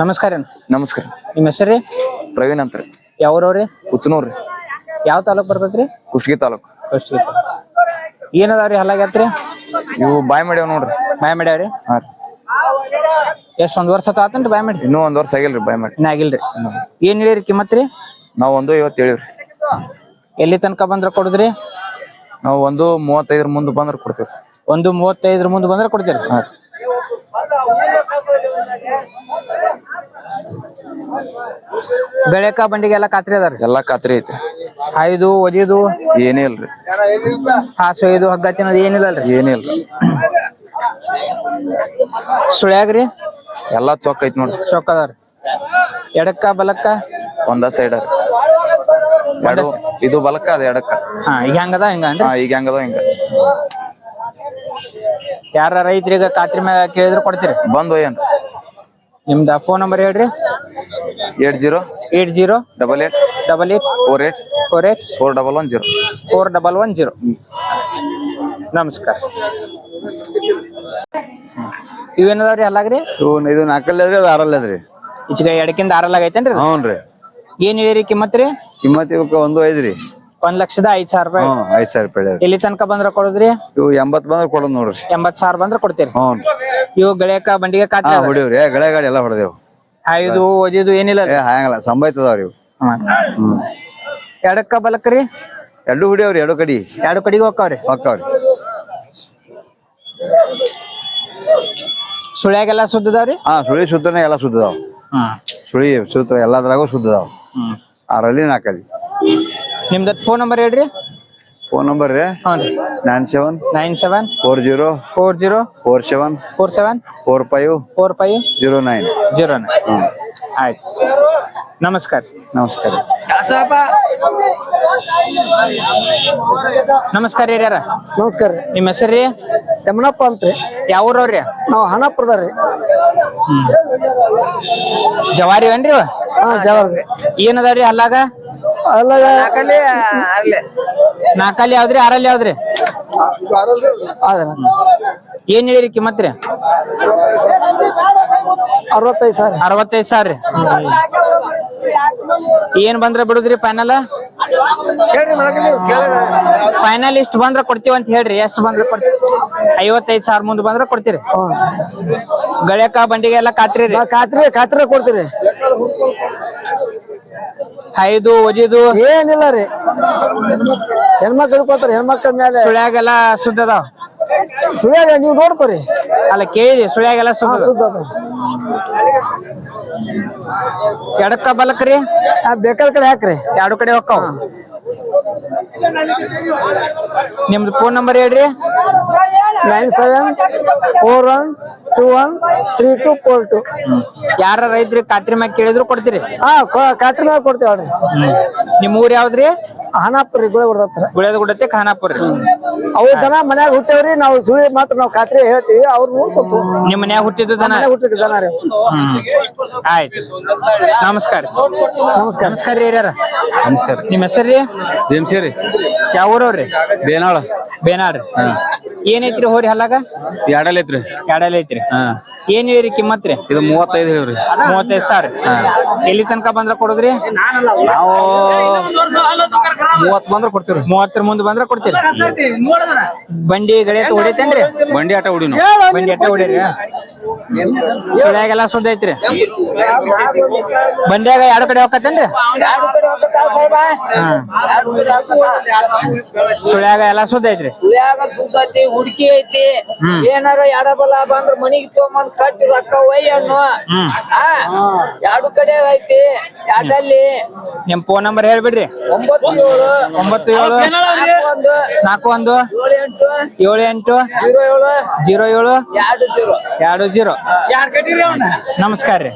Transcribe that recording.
ನಮಸ್ಕಾರ. ನಮಸ್ಕಾರ. ನಿಮ್ಮ ಹೆಸರು? ಪ್ರವೀಣ್ ಅಂತ ರೀ. ಯಾವ್ರವ್ರಿ? ಉಚ್ಚನೂರ್ ರೀ. ಯಾವ ತಾಲೂಕ್ ಬರ್ತೈತ್ರಿ? ಕುಷ್ಟಗಿ ತಾಲೂಕ್. ಏನದಾವ್ರಿ ಹಲ್ಲಾಗ್ಯಾತ್ರಿ? ಇವು ಬಾಯ್ ಮಾಡ್ಯಾವ ನೋಡ್ರಿ. ಬಾಯ್ ಮಾಡ್ಯಾವ್ರಿ? ಹಾ ರೀ. ಎಷ್ಟ್ ಒಂದ್ ವರ್ಷ ಆತನ್ರಿ ಬಾಯ್ ಮಾಡಿ? ಇನ್ನೂ 1 ವರ್ಷ ಆಗಿಲ್ರಿ ಬಾಯ್ ಮಾಡಿ. ಇನ್ನ ಆಗಿಲ್ರಿ. ಏನ್ ಹೇಳಿರಿ ಕಿಮ್ಮತ್ರಿ? ನಾವು 1.50 ಹೇಳಿವ್ರಿ. ಎಲ್ಲಿ ತನಕ ಬಂದ್ರ ಕೊಡುದ್ರಿ? ನಾವು 1.35 ಮುಂದೆ ಬಂದ್ರ ಕೊಡ್ತೇವ್ರಿ. 1.35 ಮುಂದೆ ಬಂದ್ರ ಕೊಡ್ತೀರಿ? ಹಾ ರೀ. ಬೆಳೆಕ ಬಂಡಿಗೆ ಎಲ್ಲಾ ಖಾತ್ರಿ ಅದಾರಿ? ಎಲ್ಲಾ ಖಾತ್ರಿ ಐತಿ. ಹಾಯ್ದು ಒದಿದು ಏನೇ ಇಲ್ರಿ. ಹಾಸು ಒಯ್ದು ಹಗ್ಗ ತಿನ್ನೋದು ಏನಿಲ್ಲಲ್ರಿ? ಏನಿಲ್ರಿ. ಸುಳ್ಯಾಗ್ರಿ? ಎಲ್ಲಾ ಚೊಕ್ ಐತಿ ನೋಡ್ರಿ. ಚೊಕ್ ಅದಾರಿ. ಎಡಕ್ಕ ಬಲಕ್ಕ? ಒಂದ ಸೈಡ್ ಇದು ಬಲಕ್ಕ ಅದ ಎಡಕ್ಕ. ಹಾ ಈಗ ಹೆಂಗದ ಹಿಂಗನ್ರಿ? ಹಾ ಈಗ ಹೆಂಗದ ಹಿಂಗ. ಯಾರ ರೈತರಿಗ ಖಾತ್ರಿ ಮ್ಯಾಗ ಕೇಳಿದ್ರು ಕೊಡ್ತೀರಿ? ಬಂದ್ ಒಯ್ಯನ್. ನಿಮ್ದ ಫೋನ್ ನಂಬರ್ ಹೇಳ್ರಿ. 80 88 88 88 48 48 4110 4110. ನಮಸ್ಕಾರ. ಇವೇನದಾವ್ರಿ ಹಲ್ಲಾಗ್ರಿ? ಇದು 4 ಅದ್ರಿ, ಅದು 6 ಅದ್ರಿ. ಈಚೆಗೆ ಎಡಕಿಂದ 6 ಆಗೈತೇನ್ರಿ? ಹ್ಞೂನ್ರಿ. ಏನ್ ಹೇಳಿರಿ ಕಿಮ್ಮತ್ರಿ? ಕಿಮ್ಮತ್ ಇವಕ್ಕ 1.5 ರೀ. 1,05,000 ರೂಪಾಯಿ. 5,000 ರೂಪಾಯಿ. ಎಲ್ಲಿ ತನಕ ಬಂದ್ರ ಕೊಡುದ್ರಿ? ಇವು 80 ಬಂದ್ರ ಕೊಡೋದ್ ನೋಡ್ರಿ. 80,000 ಬಂದ್ರ ಕೊಡ್ತೀರಿ? ಹ್ಞೂ. ಇವು ಗೆಳೆಯಕ ಬಂಡಿಗೆ ಖಾತ್ರಿ? ಹೊಡಿವ್ರಿ. ಗಳೆ ಗಾಡಿ ಎಲ್ಲ ಹೊಡೆದೇವ್. ಹಾಯ್ದು ಒದಿದು ಏನಿಲ್ಲ? ಹಾಯಂಗಲ್ಲ, ಸಂಬಾಯ್ತದವ್ರಿ ಇವು. ಎಡಕ್ಕ ಬಲಕ್ರಿ? ಎರಡು ಹೊಡಿಯವ್ರಿ. ಎರಡು ಕಡೆಗೆ ಹೋಗ್ತಾವ್ರಿ? ಸುಳ್ಯಾಗೆಲ್ಲ ಸುದ್ದದಾವ್ರಿ? ಸುಳಿ ಸುತ್ತನೆ ಎಲ್ಲ ಸುದ್ದದಾವ್. ಸುಳಿ ಸುತ್ತ ಎಲ್ಲದ್ರಾಗೂ ಸುದ್ದದಾವ್. 6 4. ನಿಮ್ದ ಫೋನ್ ನಂಬರ್ ಹೇಳ್ರಿ. ಫೋನ್ ನಂಬರ್ ರೀ? 97 97 40 40 47 47 45 45 09. ಆಯ್ತು. ನಮಸ್ಕಾರ. ನಮಸ್ಕಾರ. ನಮಸ್ಕಾರ ಹಿರಿಯರ. ನಮಸ್ಕಾರ. ನಿಮ್ಮ ಹೆಸರು? ಯಮನಪ್ಪ ಅಂತ್ರಿ. ಯಾವ ಊರವ್ರಿ? ನಾವು ಹಣಪುರದಾರ್ರಿ. ಜವಾರಿ ಏನ್ರಿ? ಜವಾರಿ. ಏನದಾವ್ರಿ ಹಲ್ಲಾಗ? ನಾಲ್ಕಲ್ಲಿ ಯಾವ್ದ್ರಿ? 6 ಯಾವ್ದ್ರಿ? ಏನ್ ಹೇಳಿರಿ ಕಿಮ್ಮತ್ರಿ? 65,000. 65,000 ರೀ. ಏನ್ ಬಂದ್ರ ಬಿಡುದ್ರಿ ಫೈನಲ್? ಫೈನಲ್ ಇಷ್ಟು ಬಂದ್ರ ಕೊಡ್ತೀವಿ ಅಂತ ಹೇಳ್ರಿ. ಎಷ್ಟು ಬಂದ್ರ ಕೊಡ್ತೀವಿ? 55,000 ಮುಂದೆ ಬಂದ್ರ ಕೊಡ್ತೀರಿ? ಗಳಕ ಬಂಡಿಗೆ ಎಲ್ಲ ಖಾತ್ರಿ ರೀ? ಖಾತ್ರಿ ಕೊಡ್ತೀರಿ. ಹಾಯ್ದು ಒದಿದು ಏನಿಲ್ಲ ರೀ. ಹೆಣ್ಮಕ್ಳು ಕೊಡ್ತಾರ. ಹೆಣ್ಮಕ್ಳ ಮೇಲೆ ಸುಳ್ಯಾಗೆಲ್ಲ ಸುದ್ದದಾವ? ಸುಳ್ಯಾಗ ನೀವು ನೋಡ್ಕೊರಿ. ಅಲ್ಲ ಕೇಳಿದಿ ಸುಳ್ಯಾಗೆಲ್ಲ ಸುದ್ದ. ಎಡಕ್ಕ ಬಲಕ್ರಿ? ಬೇಕಾದ ಕಡೆ ಹಾಕ್ರಿ. 2 ಕಡೆ ಹೋಗ್ತಾವ. ನಿಮ್ದು ಫೋನ್ ನಂಬರ್ ಹೇಳ್ರಿ. 9741213242. ಯಾರ ರೈತರಿಗೆ ಖಾತ್ರಿ ಮ್ಯಾಗ ಕೇಳಿದ್ರು ಕೊಡ್ತೀರಿ? ಖಾತ್ರಿ ಮ್ಯಾಗ ಕೊಡ್ತೇವ್ರಿ. ನಿಮ್ ಊರ್ ಯಾವ್ದ್ರಿ? ಹಣಾಪುರ ರೀ. ಗುಳೇದ ಗುಡತ್ತೆ ಖಾನಾಪುರ ರೀ. ಅವು ದನ ಮನ್ಯಾಗ ಹುಟ್ಟೇವ್ರಿ. ನಾವು ಸುಳಿ ಮಾತ್ರ ನಾವು ಖಾತ್ರಿ ಹೇಳ್ತೀವಿ. ಅವ್ರು ನೋಡ್ಕೊತು. ನಿಮ್ ಮನ್ಯಾಗ ಹುಟ್ಟಿದ್ದು ದನ? ಹುಟ್ಟಿದ ದನ ರೀ. ಆಯ್ತು. ನಮಸ್ಕಾರ. ನಮಸ್ಕಾರ ರೀ ಹಿರಿಯರ. ನಮಸ್ಕಾರ. ನಿಮ್ಮ ಹೆಸರು? ಜೇಮ್ಸೇರಿ. ಯಾವ ಊರವ್ರಿ? ಬೇನಾಳ. ಬೇನಾಳ್ರಿ. ಏನೈತ್ರಿ ಹೋರಿ ಹಲ್ಲಾಗ? 2 ಐತ್ರಿ. 2 ಐತ್ರಿ. ಏನ್ ಹೇಳಿರಿ ಕಿಮ್ಮತ್ರಿ? ಇದು 35 ಹೇಳಿವ್ರಿ. 35,000. ಎಲ್ಲಿ ತನಕ ಬಂದ್ರ ಕೊಡುದ್ರಿ? ನಾವು 30 ಬಂದ್ರ ಕೊಡ್ತೀವ್ರಿ. 30 ಮುಂದೆ ಬಂದ್ರ ಕೊಡ್ತೀರಿ? ಬಂಡಿ ಗಡಿ ಹೊಡಿತೇನ್ರಿ? ಬಂಡಿ ಆಟ ಹೊಡಿ. ಬಂಡಿ ಅಟ್ಟ ಹೊಡಿರಿ. ಸುಳ್ಯಾಗೆಲ್ಲ ಸುದ್ದ ಐತ್ರಿ? ಬಂಡ್ಯಾಗ 2 ಕಡೆ ಹೋಗತ್ತೇನ್ರಿ? ಸುಳ್ಯಾಗ ಎಲ್ಲ ಸುದ್ದ ಐತ್ರಿ? ಸುದ್ದೈತಿ. ಹುಡುಕಿ ಐತಿ. ಏನಾರ ಎಡಬಲ ಬಂದ್ರ ಮನಿಗ್ ತೊಗೊಂಬಂದ್ ಕಟ್ಟಿ ರೊಕ್ಕ ಒಯ್ಯಣ್ಣು. 2 ಕಡೆ ಐತಿ. ಎರಡಲ್ಲಿ. ನಿಮ್ ಫೋನ್ ನಂಬರ್ ಹೇಳ್ಬಿಡ್ರಿ. 97 41 78 07 20. ನಮಸ್ಕಾರ ರೀ.